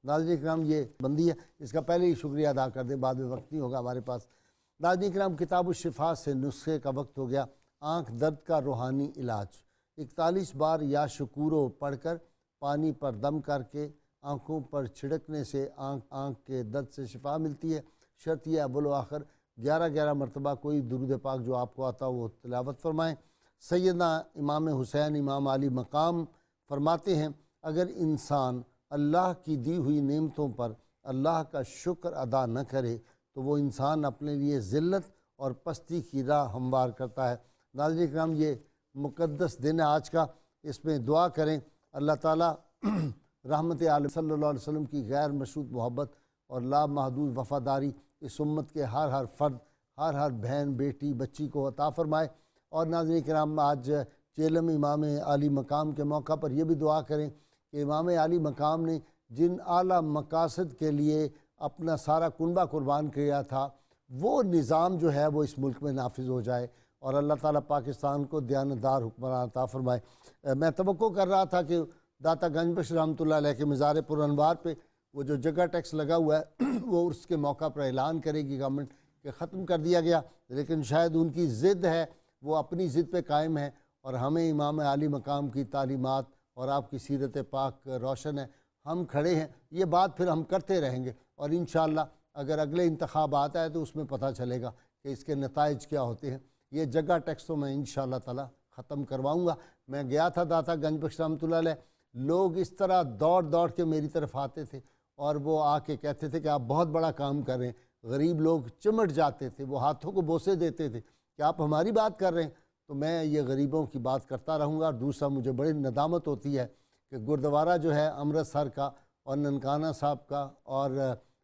ناظرین کرام یہ بندی ہے، اس کا پہلے ہی شکریہ ادا کر دیں، بعد میں وقت نہیں ہوگا ہمارے پاس۔ ناظرین کرام کتاب الشفا سے نسخے کا وقت ہو گیا، آنکھ درد کا روحانی علاج۔ 41 بار یا شکورو پڑھ کر پانی پر دم کر کے آنکھوں پر چھڑکنے سے آنکھ کے درد سے شفا ملتی ہے۔ شرط یہ اول و آخر 11 مرتبہ کوئی درود پاک جو آپ کو آتا وہ تلاوت فرمائیں۔ سیدنا امام حسین امام علی مقام فرماتے ہیں اگر انسان اللہ کی دی ہوئی نعمتوں پر اللہ کا شکر ادا نہ کرے تو وہ انسان اپنے لیے ذلت اور پستی کی راہ ہموار کرتا ہے۔ ناظرین کرام یہ مقدس دن ہے آج کا، اس میں دعا کریں اللہ تعالیٰ رحمت عالم صلی اللہ علیہ وسلم کی غیر مشروط محبت اور لامحدود وفاداری اس امت کے ہر فرد، ہر بہن بیٹی بچی کو عطا فرمائے۔ اور ناظرین کرام آج چیلم امام عالی مقام کے موقع پر یہ بھی دعا کریں کہ امام عالی مقام نے جن اعلیٰ مقاصد کے لیے اپنا سارا کنبہ قربان کیا تھا وہ نظام جو ہے وہ اس ملک میں نافذ ہو جائے اور اللہ تعالیٰ پاکستان کو دیانتدار حکمران عطا فرمائے۔ میں توقع کر رہا تھا کہ داتا گنج بخش رحمۃ اللہ علیہ کے مزار پر انوار پہ وہ جو جگہ ٹیکس لگا ہوا ہے وہ اس کے موقع پر اعلان کرے گی گورنمنٹ کہ ختم کر دیا گیا، لیکن شاید ان کی ضد ہے، وہ اپنی ضد پہ قائم ہے اور ہمیں امام عالی مقام کی تعلیمات اور آپ کی سیرت پاک روشن ہے، ہم کھڑے ہیں، یہ بات پھر ہم کرتے رہیں گے اور انشاءاللہ اگر اگلے انتخابات آئے تو اس میں پتہ چلے گا کہ اس کے نتائج کیا ہوتے ہیں۔ یہ جگہ ٹیکس تو میں انشاءاللہ تعالی ختم کرواؤں گا۔ میں گیا تھا داتا گنج بخش رحمۃ اللہ علیہ، لوگ اس طرح دوڑ کے میری طرف آتے تھے اور وہ آ کے کہتے تھے کہ آپ بہت بڑا کام کر رہے ہیں، غریب لوگ چمٹ جاتے تھے، وہ ہاتھوں کو بوسے دیتے تھے کہ آپ ہماری بات کر رہے ہیں۔ تو میں یہ غریبوں کی بات کرتا رہوں گا۔ اور دوسرا مجھے بڑی ندامت ہوتی ہے کہ گردوارہ جو ہے امرتسر کا اور ننکانہ صاحب کا اور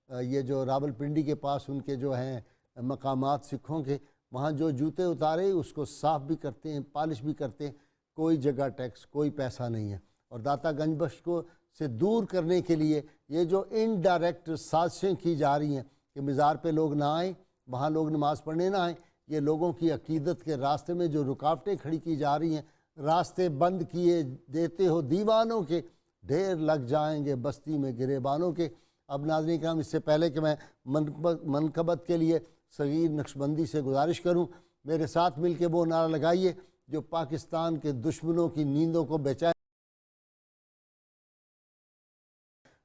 یہ جو راول پنڈی کے پاس ان کے جو ہیں مقامات سکھوں کے، وہاں جو جوتے اتارے اس کو صاف بھی کرتے ہیں، پالش بھی کرتے ہیں، کوئی جگہ ٹیکس کوئی پیسہ نہیں ہے۔ اور داتا گنج بخش کو سے دور کرنے کے لیے یہ جو انڈائریکٹ سازشیں کی جا رہی ہیں کہ مزار پہ لوگ نہ آئیں، وہاں لوگ نماز پڑھنے نہ آئیں، یہ لوگوں کی عقیدت کے راستے میں جو رکاوٹیں کھڑی کی جا رہی ہیں، راستے بند کیے دیتے ہو دیوانوں کے، ڈھیر لگ جائیں گے بستی میں گریبانوں کے۔ اب ناظرین کرام اس سے پہلے کہ میں منقبت کے لیے صغیر نقشبندی سے گزارش کروں، میرے ساتھ مل کے وہ نعرہ لگائیے جو پاکستان کے دشمنوں کی نیندوں کو بچائے،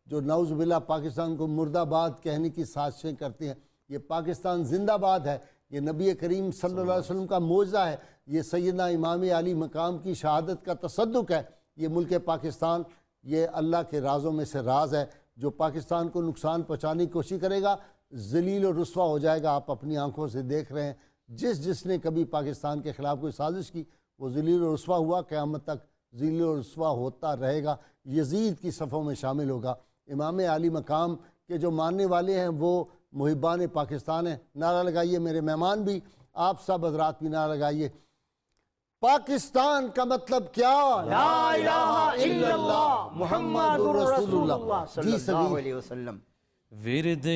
جو نعوذ باللہ پاکستان کو مردہ آباد کہنے کی سازشیں کرتے ہیں۔ یہ پاکستان زندہ باد ہے، یہ نبی کریم صلی اللہ علیہ وسلم کا معجزہ ہے، یہ سیدنا امام علی مقام کی شہادت کا تصدق ہے۔ یہ ملک پاکستان یہ اللہ کے رازوں میں سے راز ہے، جو پاکستان کو نقصان پہنچانے کی کوشش کرے گا ذلیل و رسوا ہو جائے گا۔ آپ اپنی آنکھوں سے دیکھ رہے ہیں، جس نے کبھی پاکستان کے خلاف کوئی سازش کی وہ ذلیل و رسوا ہوا، قیامت تک ذلیل و رسوا ہوتا رہے گا، یزید کی صفوں میں شامل ہوگا۔ امام علی مقام کے جو ماننے والے ہیں وہ محبان پاکستان ہیں۔ نعرہ لگائیے میرے مہمان بھی، آپ سب حضرات بھی نعرہ لگائیے، پاکستان کا مطلب کیا؟ لا الہ الا اللہ محمد رسول اللہ جی صلی اللہ علیہ وسلم۔ ورد